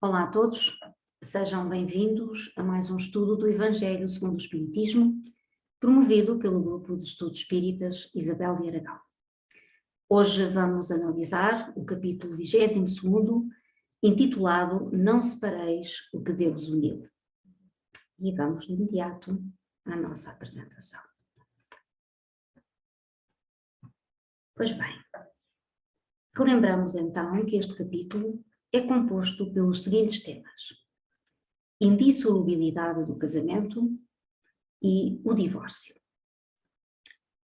Olá a todos, sejam bem-vindos a mais um estudo do Evangelho segundo o Espiritismo, promovido pelo Grupo de Estudos Espíritas Isabel de Aragão. Hoje vamos analisar o capítulo 22º, intitulado Não separeis o que Deus uniu. E vamos de imediato à nossa apresentação. Pois bem, relembramos então que este capítulo é composto pelos seguintes temas: indissolubilidade do casamento e o divórcio.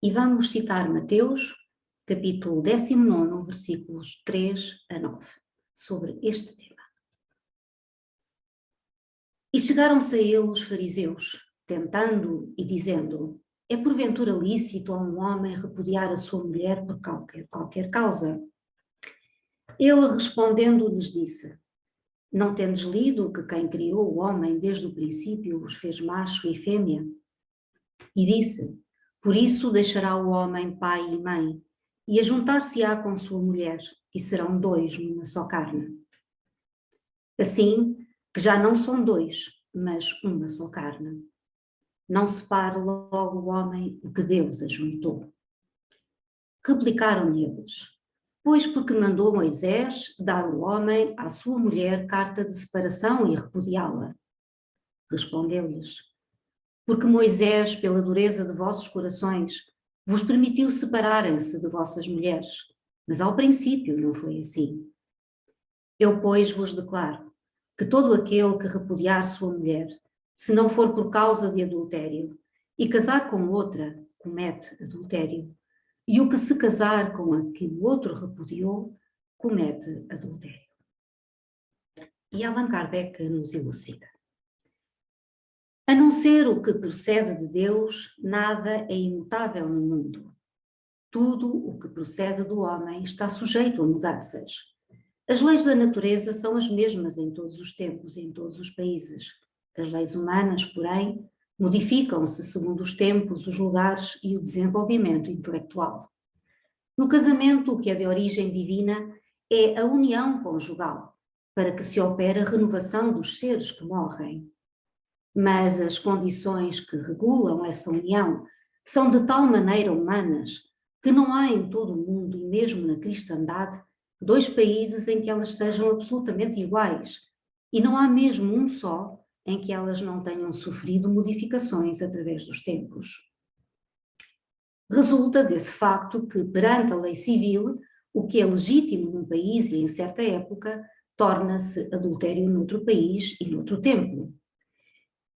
E vamos citar Mateus, capítulo 19, versículos 3 a 9, sobre este tema. E chegaram-se a ele os fariseus, tentando e dizendo: é porventura lícito a um homem repudiar a sua mulher por qualquer causa? Ele respondendo lhes disse: não tendes lido que quem criou o homem desde o princípio os fez macho e fêmea? E disse: por isso deixará o homem pai e mãe, e ajuntar-se-á com sua mulher, e serão dois numa só carne. Assim que já não são dois, mas uma só carne. Não separe logo o homem o que Deus ajuntou. Replicaram-lhe eles: pois porque mandou Moisés dar o homem à sua mulher carta de separação e repudiá-la. Respondeu-lhes: porque Moisés, pela dureza de vossos corações, vos permitiu separarem-se de vossas mulheres, mas ao princípio não foi assim. Eu, pois, vos declaro que todo aquele que repudiar sua mulher, se não for por causa de adultério, e casar com outra, comete adultério, e o que se casar com a que o outro repudiou, comete adultério. E Allan Kardec nos elucida: a não ser o que procede de Deus, nada é imutável no mundo. Tudo o que procede do homem está sujeito a mudanças. As leis da natureza são as mesmas em todos os tempos e em todos os países. As leis humanas, porém, modificam-se segundo os tempos, os lugares e o desenvolvimento intelectual. No casamento, o que é de origem divina é a união conjugal, para que se opere a renovação dos seres que morrem. Mas as condições que regulam essa união são de tal maneira humanas que não há em todo o mundo, e mesmo na cristandade, dois países em que elas sejam absolutamente iguais, e não há mesmo um só em que elas não tenham sofrido modificações através dos tempos. Resulta desse facto que, perante a lei civil, o que é legítimo num país e em certa época, torna-se adultério noutro país e noutro tempo.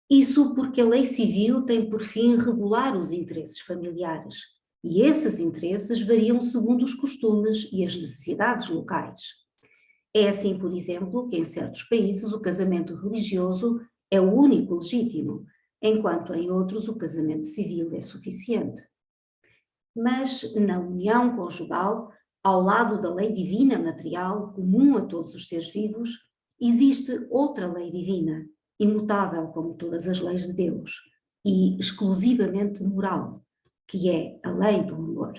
Isso porque a lei civil tem por fim regular os interesses familiares, e esses interesses variam segundo os costumes e as necessidades locais. É assim, por exemplo, que em certos países o casamento religioso é o único legítimo, enquanto em outros o casamento civil é suficiente. Mas na união conjugal, ao lado da lei divina material comum a todos os seres vivos, existe outra lei divina, imutável como todas as leis de Deus, e exclusivamente moral, que é a lei do amor.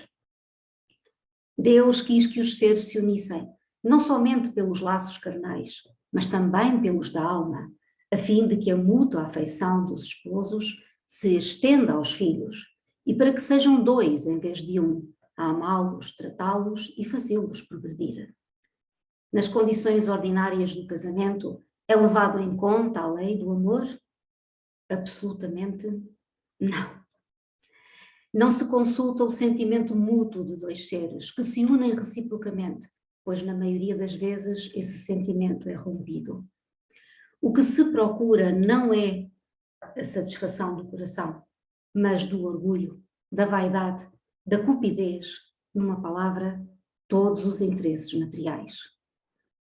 Deus quis que os seres se unissem, não somente pelos laços carnais, mas também pelos da alma, a fim de que a mútua afeição dos esposos se estenda aos filhos, e para que sejam dois em vez de um, a amá-los, tratá-los e fazê-los progredir. Nas condições ordinárias do casamento, é levado em conta a lei do amor? Absolutamente não. Não se consulta o sentimento mútuo de dois seres que se unem reciprocamente, pois na maioria das vezes esse sentimento é rompido. O que se procura não é a satisfação do coração, mas do orgulho, da vaidade, da cupidez, numa palavra, todos os interesses materiais.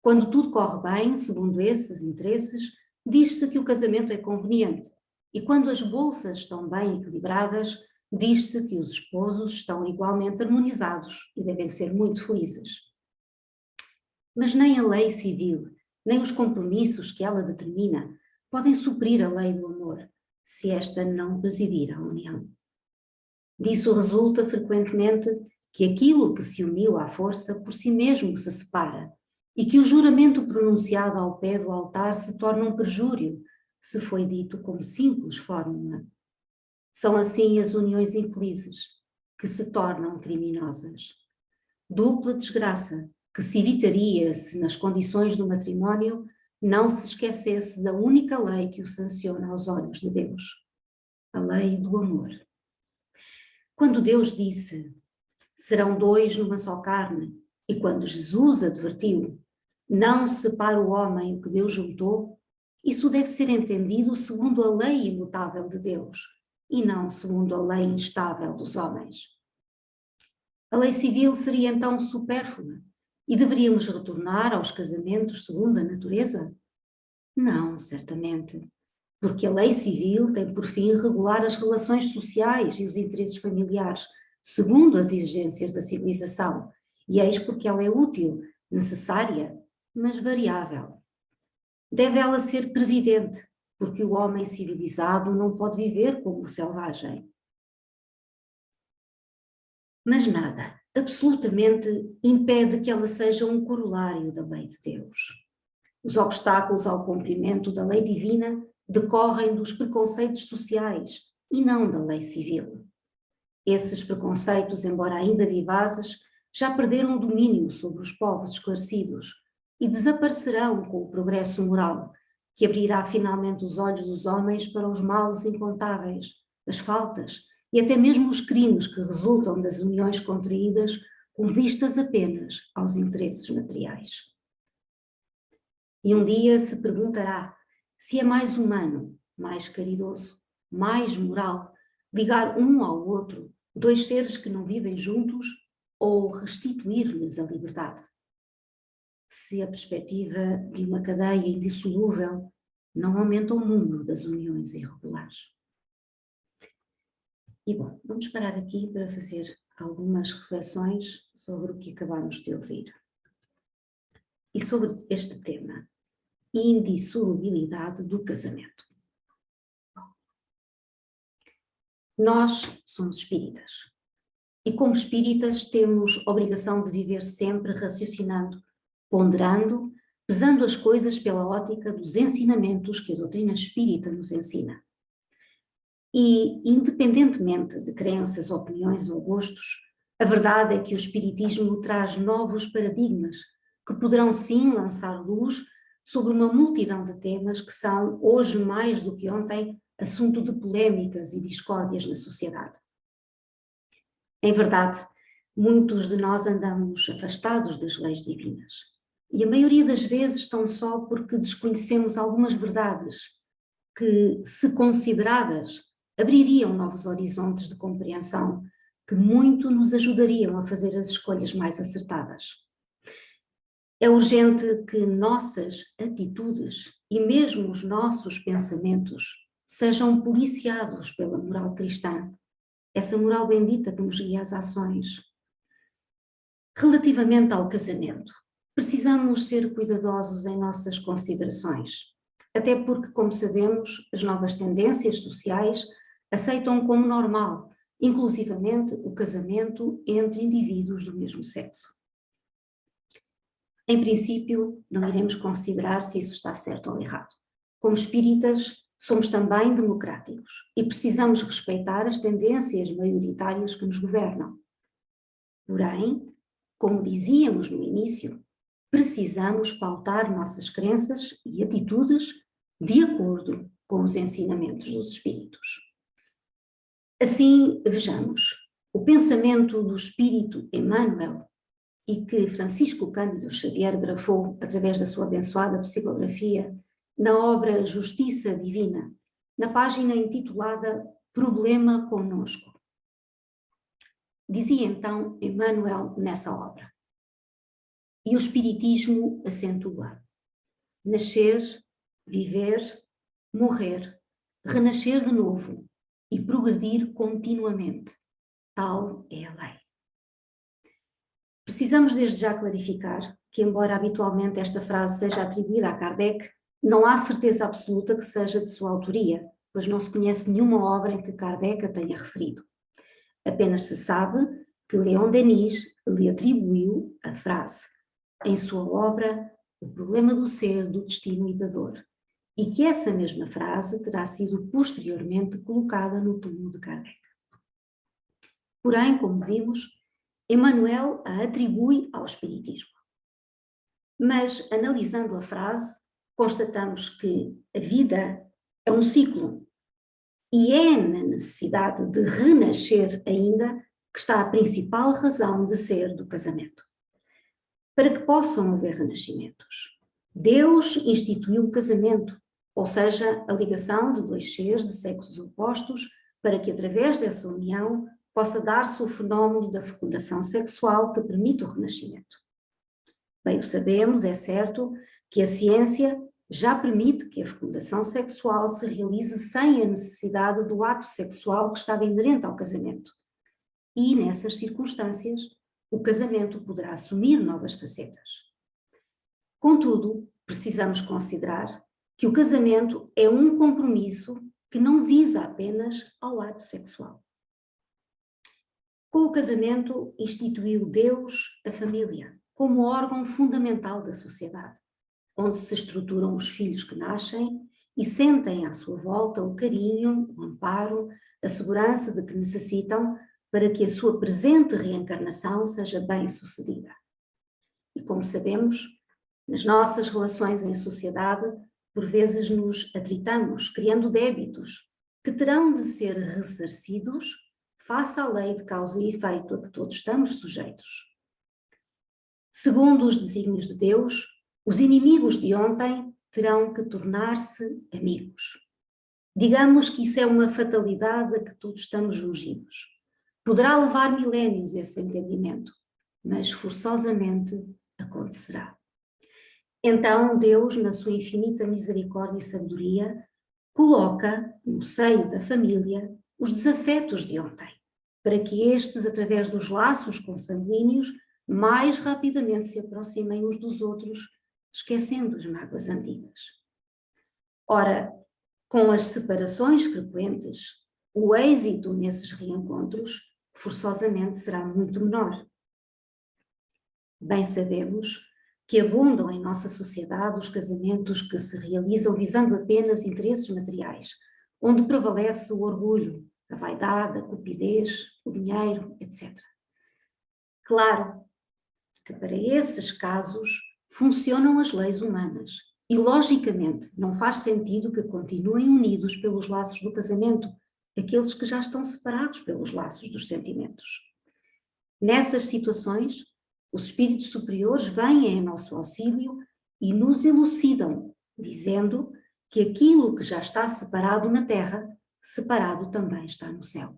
Quando tudo corre bem, segundo esses interesses, diz-se que o casamento é conveniente, e quando as bolsas estão bem equilibradas, diz-se que os esposos estão igualmente harmonizados e devem ser muito felizes. Mas nem a lei civil, nem os compromissos que ela determina podem suprir a lei do amor, se esta não presidir a união. Disso resulta frequentemente que aquilo que se uniu à força por si mesmo se separa, e que o juramento pronunciado ao pé do altar se torna um perjúrio, se foi dito como simples fórmula. São assim as uniões infelizes, que se tornam criminosas. Dupla desgraça, que se evitaria se nas condições do matrimónio não se esquecesse da única lei que o sanciona aos olhos de Deus, a lei do amor. Quando Deus disse, serão dois numa só carne, e quando Jesus advertiu, não separa o homem o que Deus juntou, isso deve ser entendido segundo a lei imutável de Deus, e não segundo a lei instável dos homens. A lei civil seria então supérflua, e deveríamos retornar aos casamentos segundo a natureza? Não, certamente, porque a lei civil tem por fim regular as relações sociais e os interesses familiares, segundo as exigências da civilização, e eis porque ela é útil, necessária, mas variável. Deve ela ser previdente, porque o homem civilizado não pode viver como o selvagem. Mas nada, absolutamente, impede que ela seja um corolário da lei de Deus. Os obstáculos ao cumprimento da lei divina decorrem dos preconceitos sociais e não da lei civil. Esses preconceitos, embora ainda vivazes, já perderam o domínio sobre os povos esclarecidos e desaparecerão com o progresso moral, que abrirá finalmente os olhos dos homens para os males incontáveis, as faltas e até mesmo os crimes que resultam das uniões contraídas com vistas apenas aos interesses materiais. E um dia se perguntará se é mais humano, mais caridoso, mais moral ligar um ao outro dois seres que não vivem juntos ou restituir-lhes a liberdade. Se a perspectiva de uma cadeia indissolúvel não aumenta o número das uniões irregulares. E bom, vamos parar aqui para fazer algumas reflexões sobre o que acabamos de ouvir. E sobre este tema, indissolubilidade do casamento. Nós somos espíritas. E como espíritas temos obrigação de viver sempre raciocinando, ponderando, pesando as coisas pela ótica dos ensinamentos que a doutrina espírita nos ensina. E, independentemente de crenças, opiniões ou gostos, a verdade é que o espiritismo traz novos paradigmas que poderão sim lançar luz sobre uma multidão de temas que são, hoje mais do que ontem, assunto de polémicas e discórdias na sociedade. Em verdade, muitos de nós andamos afastados das leis divinas. E a maioria das vezes tão só porque desconhecemos algumas verdades que, se consideradas, abririam novos horizontes de compreensão que muito nos ajudariam a fazer as escolhas mais acertadas. É urgente que nossas atitudes e mesmo os nossos pensamentos sejam policiados pela moral cristã, essa moral bendita que nos guia às ações. Relativamente ao casamento, precisamos ser cuidadosos em nossas considerações, até porque, como sabemos, as novas tendências sociais aceitam como normal, inclusivamente o casamento entre indivíduos do mesmo sexo. Em princípio, não iremos considerar se isso está certo ou errado. Como espíritas, somos também democráticos e precisamos respeitar as tendências maioritárias que nos governam. Porém, como dizíamos no início, precisamos pautar nossas crenças e atitudes de acordo com os ensinamentos dos espíritos. Assim, vejamos, o pensamento do espírito Emmanuel e que Francisco Cândido Xavier grafou através da sua abençoada psicografia na obra Justiça Divina, na página intitulada Problema Conosco. Dizia então Emmanuel nessa obra: e o Espiritismo acentua: nascer, viver, morrer, renascer de novo e progredir continuamente. Tal é a lei. Precisamos desde já clarificar que, embora habitualmente esta frase seja atribuída a Kardec, não há certeza absoluta que seja de sua autoria, pois não se conhece nenhuma obra em que Kardec a tenha referido. Apenas se sabe que Leon Denis lhe atribuiu a frase, em sua obra O Problema do Ser, do Destino e da Dor, e que essa mesma frase terá sido posteriormente colocada no túmulo de Kardec. Porém, como vimos, Emmanuel a atribui ao Espiritismo. Mas, analisando a frase, constatamos que a vida é um ciclo e é na necessidade de renascer ainda que está a principal razão de ser do casamento. Para que possam haver renascimentos, Deus instituiu o casamento, ou seja, a ligação de dois seres de sexos opostos, para que através dessa união possa dar-se o fenómeno da fecundação sexual que permite o renascimento. Bem o sabemos, é certo, que a ciência já permite que a fecundação sexual se realize sem a necessidade do ato sexual que estava inerente ao casamento. E, nessas circunstâncias, o casamento poderá assumir novas facetas. Contudo, precisamos considerar que o casamento é um compromisso que não visa apenas ao ato sexual. Com o casamento, instituiu Deus a família como órgão fundamental da sociedade, onde se estruturam os filhos que nascem e sentem à sua volta o carinho, o amparo, a segurança de que necessitam para que a sua presente reencarnação seja bem-sucedida. E como sabemos, nas nossas relações em sociedade, por vezes nos atritamos, criando débitos que terão de ser ressarcidos face à lei de causa e efeito a que todos estamos sujeitos. Segundo os desígnios de Deus, os inimigos de ontem terão que tornar-se amigos. Digamos que isso é uma fatalidade a que todos estamos ungidos. Poderá levar milénios esse entendimento, mas forçosamente acontecerá. Então Deus, na sua infinita misericórdia e sabedoria, coloca no seio da família os desafetos de ontem, para que estes, através dos laços consanguíneos, mais rapidamente se aproximem uns dos outros, esquecendo as mágoas antigas. Ora, com as separações frequentes, o êxito nesses reencontros forçosamente será muito menor. Bem sabemos que abundam em nossa sociedade os casamentos que se realizam visando apenas interesses materiais, onde prevalece o orgulho, a vaidade, a cupidez, o dinheiro, etc. Claro que para esses casos funcionam as leis humanas e, logicamente, não faz sentido que continuem unidos pelos laços do casamento aqueles que já estão separados pelos laços dos sentimentos. Nessas situações, os espíritos superiores vêm em nosso auxílio e nos elucidam, dizendo que aquilo que já está separado na terra, separado também está no céu.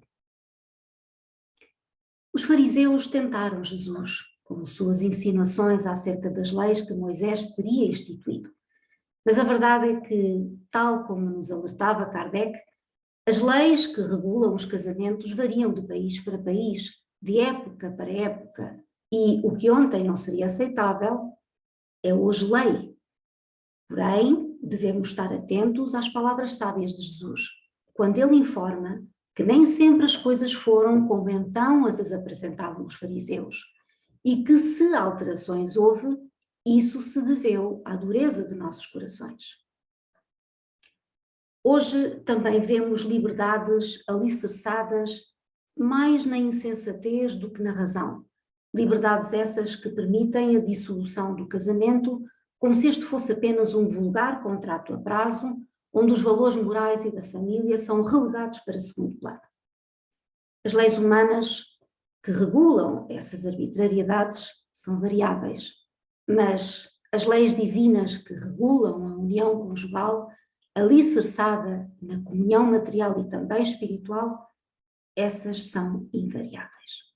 Os fariseus tentaram Jesus com suas insinuações acerca das leis que Moisés teria instituído. Mas a verdade é que, tal como nos alertava Kardec, as leis que regulam os casamentos variam de país para país, de época para época, e o que ontem não seria aceitável é hoje lei. Porém, devemos estar atentos às palavras sábias de Jesus, quando ele informa que nem sempre as coisas foram como então as apresentavam os fariseus, e que se alterações houve, isso se deveu à dureza de nossos corações. Hoje também vemos liberdades alicerçadas mais na insensatez do que na razão. Liberdades essas que permitem a dissolução do casamento como se este fosse apenas um vulgar contrato a prazo, onde os valores morais e da família são relegados para segundo plano. As leis humanas que regulam essas arbitrariedades são variáveis, mas as leis divinas que regulam a união conjugal, alicerçada na comunhão material e também espiritual, essas são invariáveis.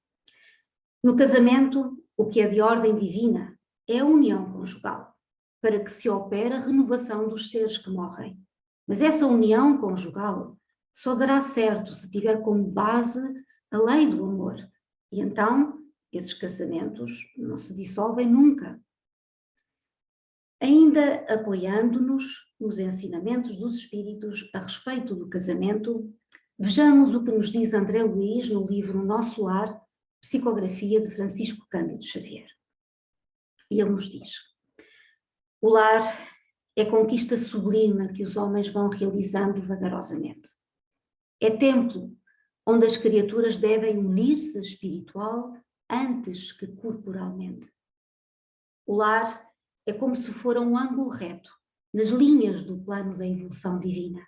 No casamento, o que é de ordem divina é a união conjugal, para que se opere a renovação dos seres que morrem. Mas essa união conjugal só dará certo se tiver como base a lei do amor. E então, esses casamentos não se dissolvem nunca. Ainda apoiando-nos nos ensinamentos dos espíritos a respeito do casamento, vejamos o que nos diz André Luiz no livro Nosso Lar, Psicografia de Francisco Cândido Xavier. E ele nos diz: o lar é conquista sublime que os homens vão realizando vagarosamente. É templo onde as criaturas devem unir-se espiritual antes que corporalmente. O lar é como se fora um ângulo reto nas linhas do plano da evolução divina.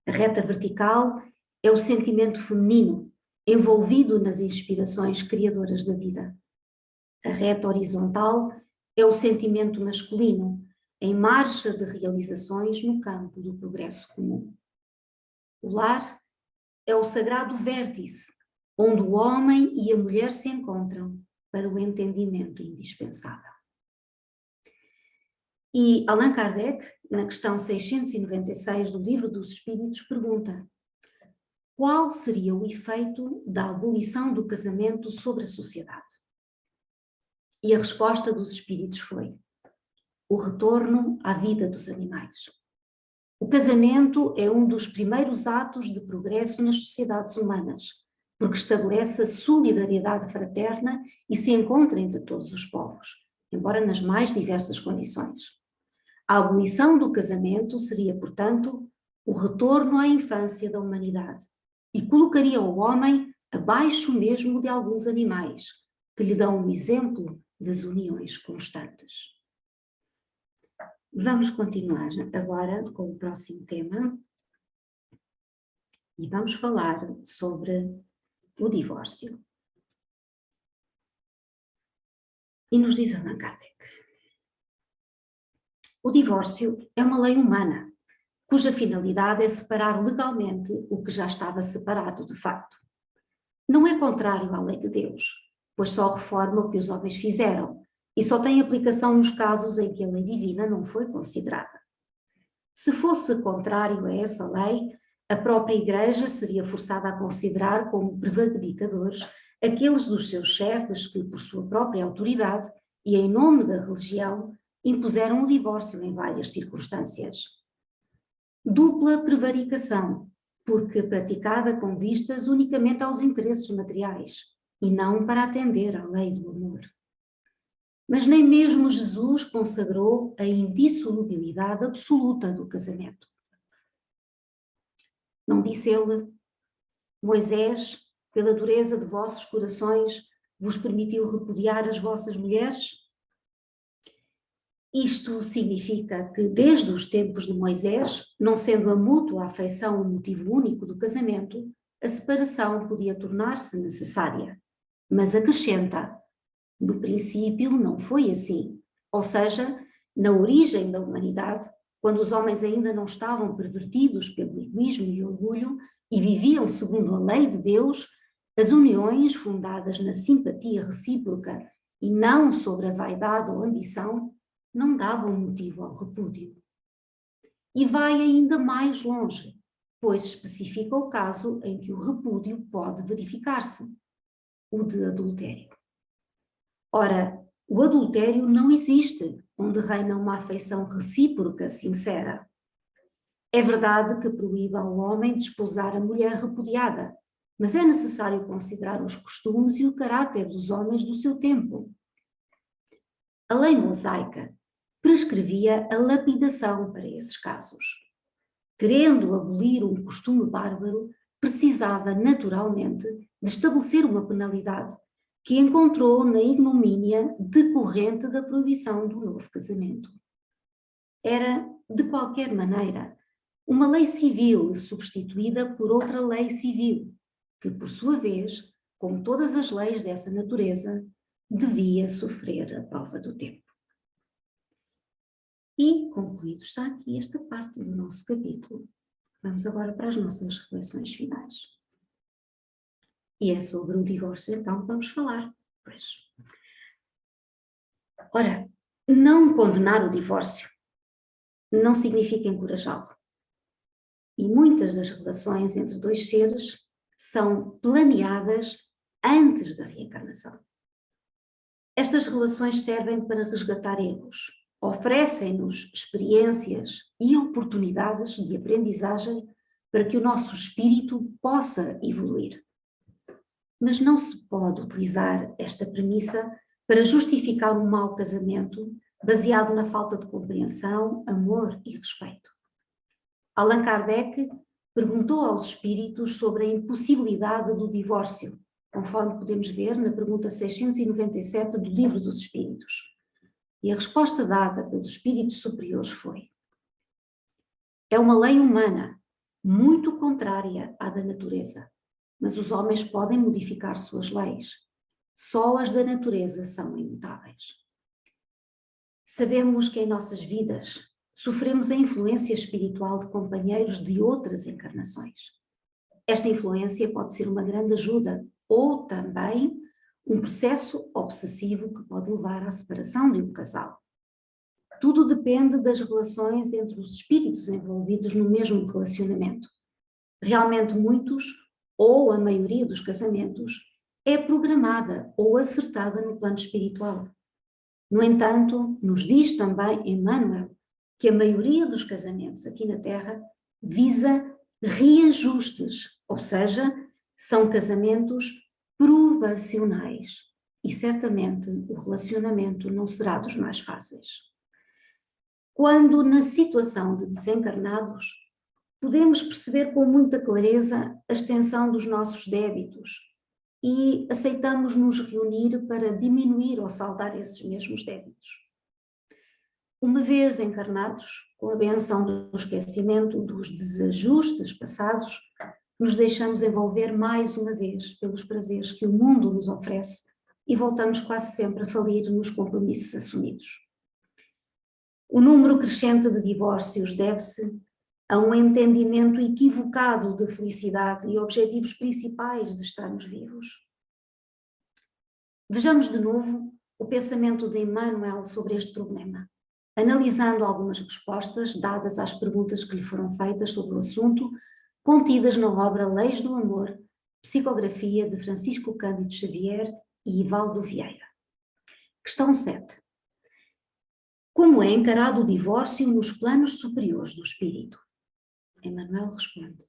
A reta vertical é o sentimento feminino envolvido nas inspirações criadoras da vida. A reta horizontal é o sentimento masculino em marcha de realizações no campo do progresso comum. O lar é o sagrado vértice onde o homem e a mulher se encontram para o entendimento indispensável. E Allan Kardec, na questão 696 do Livro dos Espíritos, pergunta: qual seria o efeito da abolição do casamento sobre a sociedade? E a resposta dos Espíritos foi: o retorno à vida dos animais. O casamento é um dos primeiros atos de progresso nas sociedades humanas, porque estabelece a solidariedade fraterna e se encontra entre todos os povos, embora nas mais diversas condições. A abolição do casamento seria, portanto, o retorno à infância da humanidade e colocaria o homem abaixo mesmo de alguns animais, que lhe dão um exemplo das uniões constantes. Vamos continuar agora com o próximo tema e vamos falar sobre o divórcio. E nos diz Allan Kardec: o divórcio é uma lei humana, cuja finalidade é separar legalmente o que já estava separado de facto. Não é contrário à lei de Deus, pois só reforma o que os homens fizeram e só tem aplicação nos casos em que a lei divina não foi considerada. Se fosse contrário a essa lei, a própria Igreja seria forçada a considerar como prevaricadores aqueles dos seus chefes que, por sua própria autoridade e em nome da religião, impuseram o divórcio em várias circunstâncias. Dupla prevaricação, porque praticada com vistas unicamente aos interesses materiais e não para atender à lei do amor. Mas nem mesmo Jesus consagrou a indissolubilidade absoluta do casamento. Não disse ele: Moisés, pela dureza de vossos corações, vos permitiu repudiar as vossas mulheres? Isto significa que, desde os tempos de Moisés, não sendo a mútua afeição o motivo único do casamento, a separação podia tornar-se necessária. Mas acrescenta: no princípio não foi assim. Ou seja, na origem da humanidade, quando os homens ainda não estavam pervertidos pelo egoísmo e orgulho e viviam segundo a lei de Deus, as uniões fundadas na simpatia recíproca e não sobre a vaidade ou ambição não davam motivo ao repúdio. E vai ainda mais longe, pois especifica o caso em que o repúdio pode verificar-se, o de adultério. Ora, o adultério não existe onde reina uma afeição recíproca sincera. É verdade que proíbe ao homem desposar a mulher repudiada, mas é necessário considerar os costumes e o caráter dos homens do seu tempo. A lei mosaica prescrevia a lapidação para esses casos. Querendo abolir um costume bárbaro, precisava naturalmente de estabelecer uma penalidade que encontrou na ignomínia decorrente da proibição do novo casamento. Era, de qualquer maneira, uma lei civil substituída por outra lei civil, que, por sua vez, como todas as leis dessa natureza, devia sofrer a prova do tempo. E, concluído está aqui esta parte do nosso capítulo, vamos agora para as nossas reflexões finais. E é sobre o divórcio, então, que vamos falar. Pois. Ora, não condenar o divórcio não significa encorajá-lo. E muitas das relações entre dois seres são planeadas antes da reencarnação. Estas relações servem para resgatar egos, oferecem-nos experiências e oportunidades de aprendizagem para que o nosso espírito possa evoluir. Mas não se pode utilizar esta premissa para justificar um mau casamento baseado na falta de compreensão, amor e respeito. Allan Kardec perguntou aos espíritos sobre a impossibilidade do divórcio, conforme podemos ver na pergunta 697 do Livro dos Espíritos. E a resposta dada pelos espíritos superiores foi: é uma lei humana, muito contrária à da natureza, mas os homens podem modificar suas leis. Só as da natureza são imutáveis. Sabemos que em nossas vidas sofremos a influência espiritual de companheiros de outras encarnações. Esta influência pode ser uma grande ajuda ou também um processo obsessivo que pode levar à separação de um casal. Tudo depende das relações entre os espíritos envolvidos no mesmo relacionamento. Realmente muitos, ou a maioria dos casamentos, é programada ou acertada no plano espiritual. No entanto, nos diz também Emmanuel que a maioria dos casamentos aqui na Terra visa reajustes, ou seja, são casamentos provacionais e certamente o relacionamento não será dos mais fáceis. Quando na situação de desencarnados, podemos perceber com muita clareza a extensão dos nossos débitos e aceitamos nos reunir para diminuir ou saldar esses mesmos débitos. Uma vez encarnados, com a benção do esquecimento dos desajustes passados, nos deixamos envolver mais uma vez pelos prazeres que o mundo nos oferece e voltamos quase sempre a falir nos compromissos assumidos. O número crescente de divórcios deve-se a um entendimento equivocado de felicidade e objetivos principais de estarmos vivos. Vejamos de novo o pensamento de Emmanuel sobre este problema, analisando algumas respostas dadas às perguntas que lhe foram feitas sobre o assunto, contidas na obra Leis do Amor, psicografia de Francisco Cândido Xavier e Ivaldo Vieira. Questão 7. Como é encarado o divórcio nos planos superiores do espírito? Emmanuel responde: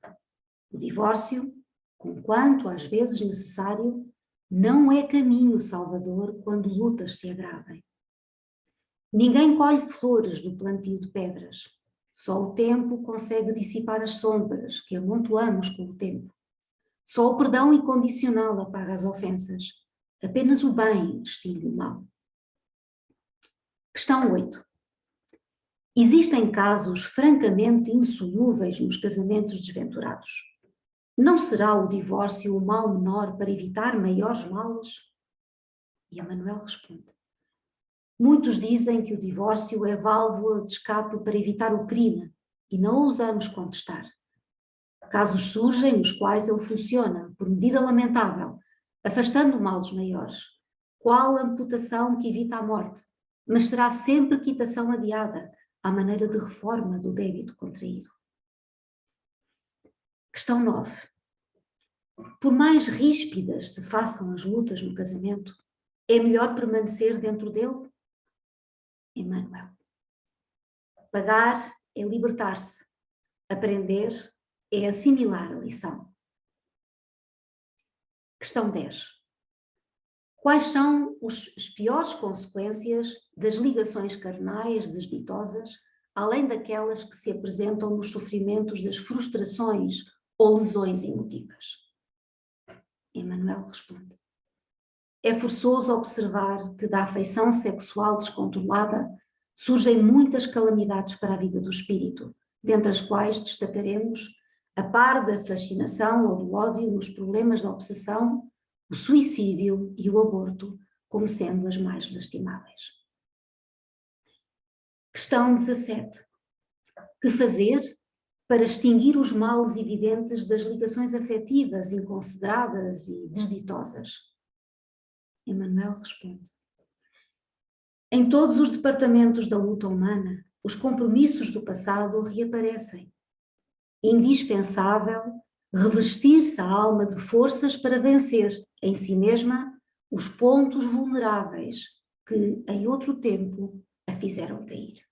o divórcio, conquanto às vezes necessário, não é caminho salvador quando lutas se agravem. Ninguém colhe flores do plantio de pedras. Só o tempo consegue dissipar as sombras que amontoamos com o tempo. Só o perdão incondicional apaga as ofensas. Apenas o bem extingue o mal. Questão 8. Existem casos francamente insolúveis nos casamentos desventurados. Não será o divórcio o mal menor para evitar maiores males? E Emmanuel responde: muitos dizem que o divórcio é válvula de escape para evitar o crime e não ousamos contestar. Casos surgem nos quais ele funciona, por medida lamentável, afastando males maiores, qual amputação que evita a morte, mas será sempre quitação adiada, à maneira de reforma do débito contraído. Questão 9. Por mais ríspidas se façam as lutas no casamento, é melhor permanecer dentro dele? Emmanuel: pagar é libertar-se, aprender é assimilar a lição. Questão 10. Quais são as piores consequências das ligações carnais desditosas, além daquelas que se apresentam nos sofrimentos das frustrações ou lesões emotivas? Emmanuel responde: é forçoso observar que da afeição sexual descontrolada surgem muitas calamidades para a vida do espírito, dentre as quais destacaremos, a par da fascinação ou do ódio nos problemas da obsessão, o suicídio e o aborto como sendo as mais lastimáveis. Questão 17. Que fazer para extinguir os males evidentes das ligações afetivas inconsideradas e desditosas? Emmanuel responde: em todos os departamentos da luta humana, os compromissos do passado reaparecem. Indispensável revestir-se a alma de forças para vencer em si mesma os pontos vulneráveis que, em outro tempo, a fizeram cair.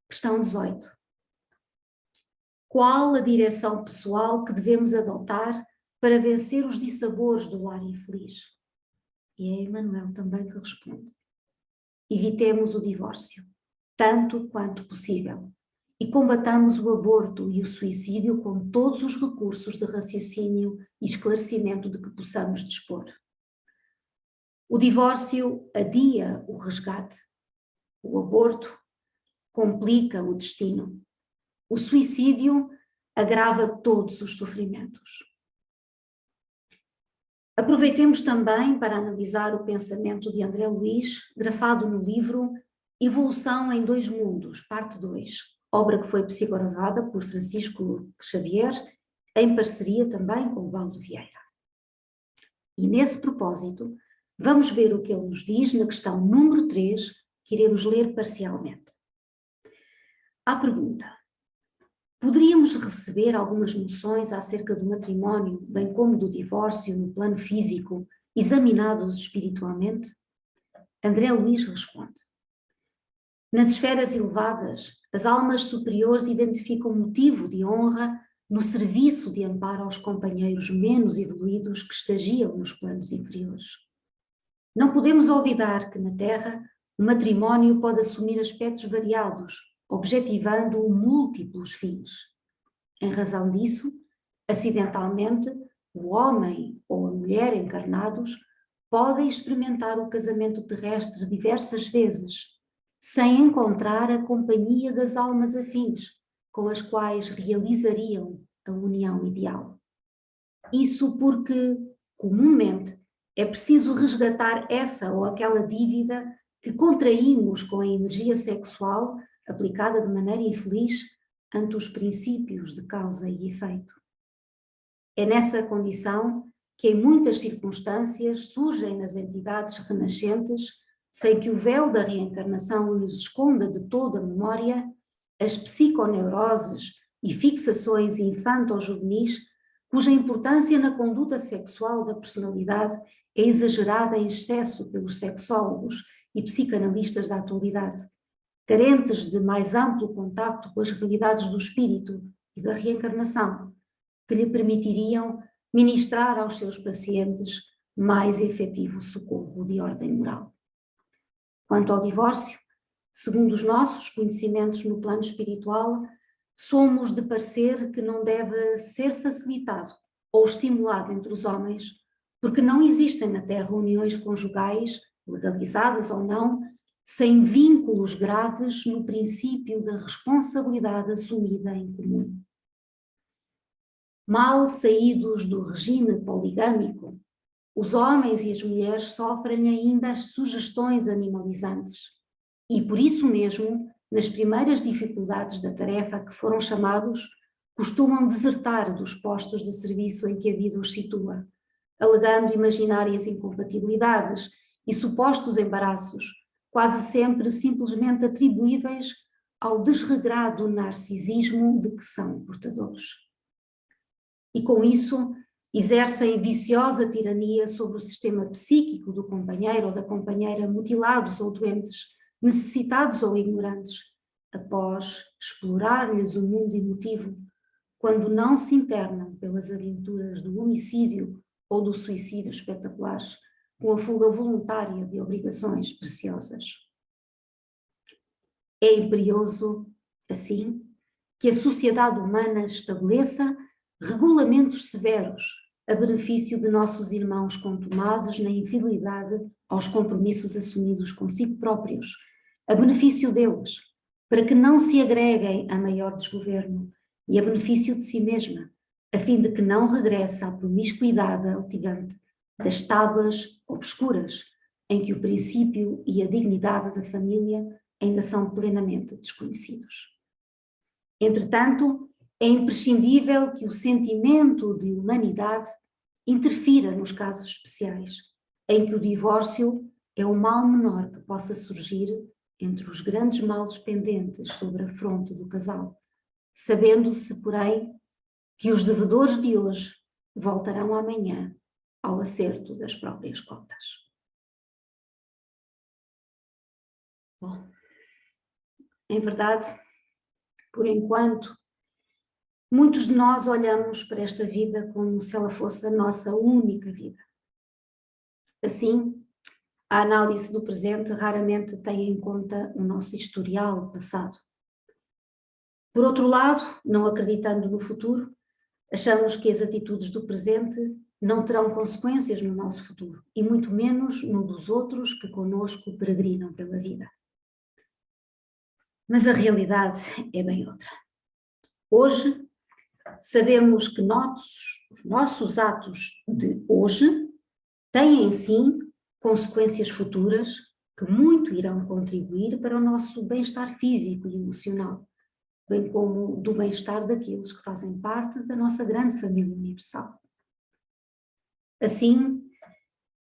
Questão 18. Qual a direção pessoal que devemos adotar para vencer os dissabores do lar infeliz? E é Emmanuel também que responde. Evitemos o divórcio, tanto quanto possível, e combatamos o aborto e o suicídio com todos os recursos de raciocínio e esclarecimento de que possamos dispor. O divórcio adia o resgate, o aborto complica o destino, o suicídio agrava todos os sofrimentos. Aproveitemos também para analisar o pensamento de André Luiz, grafado no livro Evolução em Dois Mundos, parte 2, obra que foi psicografada por Francisco Xavier, em parceria também com o Valdo Vieira. E nesse propósito, vamos ver o que ele nos diz na questão número 3, que iremos ler parcialmente. À pergunta: poderíamos receber algumas noções acerca do matrimónio, bem como do divórcio no plano físico, examinados espiritualmente? André Luiz responde: nas esferas elevadas, as almas superiores identificam motivo de honra no serviço de amparo aos companheiros menos evoluídos que estagiam nos planos inferiores. Não podemos olvidar que na Terra o matrimónio pode assumir aspectos variados, objetivando múltiplos fins. Em razão disso, acidentalmente, o homem ou a mulher encarnados podem experimentar o casamento terrestre diversas vezes, sem encontrar a companhia das almas afins, com as quais realizariam a união ideal. Isso porque, comumente, é preciso resgatar essa ou aquela dívida que contraímos com a energia sexual aplicada de maneira infeliz ante os princípios de causa e efeito. É nessa condição que em muitas circunstâncias surgem nas entidades renascentes, sem que o véu da reencarnação lhes esconda de toda a memória, as psiconeuroses e fixações infanto-juvenis, cuja importância na conduta sexual da personalidade é exagerada em excesso pelos sexólogos e psicanalistas da atualidade, carentes de mais amplo contacto com as realidades do espírito e da reencarnação, que lhe permitiriam ministrar aos seus pacientes mais efetivo socorro de ordem moral. Quanto ao divórcio, segundo os nossos conhecimentos no plano espiritual, somos de parecer que não deve ser facilitado ou estimulado entre os homens, porque não existem na Terra uniões conjugais, legalizadas ou não, sem vínculos graves no princípio da responsabilidade assumida em comum. Mal saídos do regime poligâmico, os homens e as mulheres sofrem ainda as sugestões animalizantes e, por isso mesmo, nas primeiras dificuldades da tarefa a que foram chamados, costumam desertar dos postos de serviço em que a vida os situa, alegando imaginárias incompatibilidades e supostos embaraços, quase sempre simplesmente atribuíveis ao desregrado narcisismo de que são portadores. E com isso exercem viciosa tirania sobre o sistema psíquico do companheiro ou da companheira mutilados ou doentes, necessitados ou ignorantes, após explorar-lhes o mundo emotivo, quando não se internam pelas aventuras do homicídio ou do suicídio espetaculares, com a fuga voluntária de obrigações preciosas. É imperioso, assim, que a sociedade humana estabeleça regulamentos severos a benefício de nossos irmãos contumazes na infidelidade aos compromissos assumidos consigo próprios, a benefício deles, para que não se agreguem a maior desgoverno e a benefício de si mesma, a fim de que não regresse à promiscuidade altigante das tábuas obscuras em que o princípio e a dignidade da família ainda são plenamente desconhecidos. Entretanto, é imprescindível que o sentimento de humanidade interfira nos casos especiais, em que o divórcio é o mal menor que possa surgir entre os grandes males pendentes sobre a fronte do casal, sabendo-se, porém, que os devedores de hoje voltarão amanhã ao acerto das próprias contas. Bom, em verdade, por enquanto, muitos de nós olhamos para esta vida como se ela fosse a nossa única vida. Assim, A análise do presente raramente tem em conta o nosso historial passado. Por outro lado, não acreditando no futuro, achamos que as atitudes do presente não terão consequências no nosso futuro, e muito menos no dos outros que conosco peregrinam pela vida. Mas a realidade é bem outra. Hoje, sabemos que os nossos atos de hoje têm, sim, consequências futuras que muito irão contribuir para o nosso bem-estar físico e emocional, bem como do bem-estar daqueles que fazem parte da nossa grande família universal. Assim,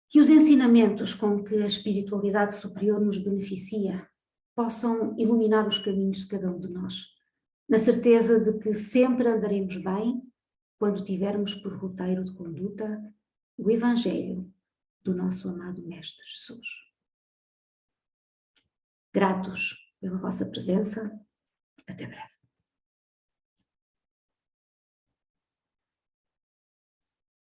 que os ensinamentos com que a espiritualidade superior nos beneficia possam iluminar os caminhos de cada um de nós, na certeza de que sempre andaremos bem quando tivermos por roteiro de conduta o Evangelho do nosso amado Mestre Jesus. Gratos pela vossa presença, até breve.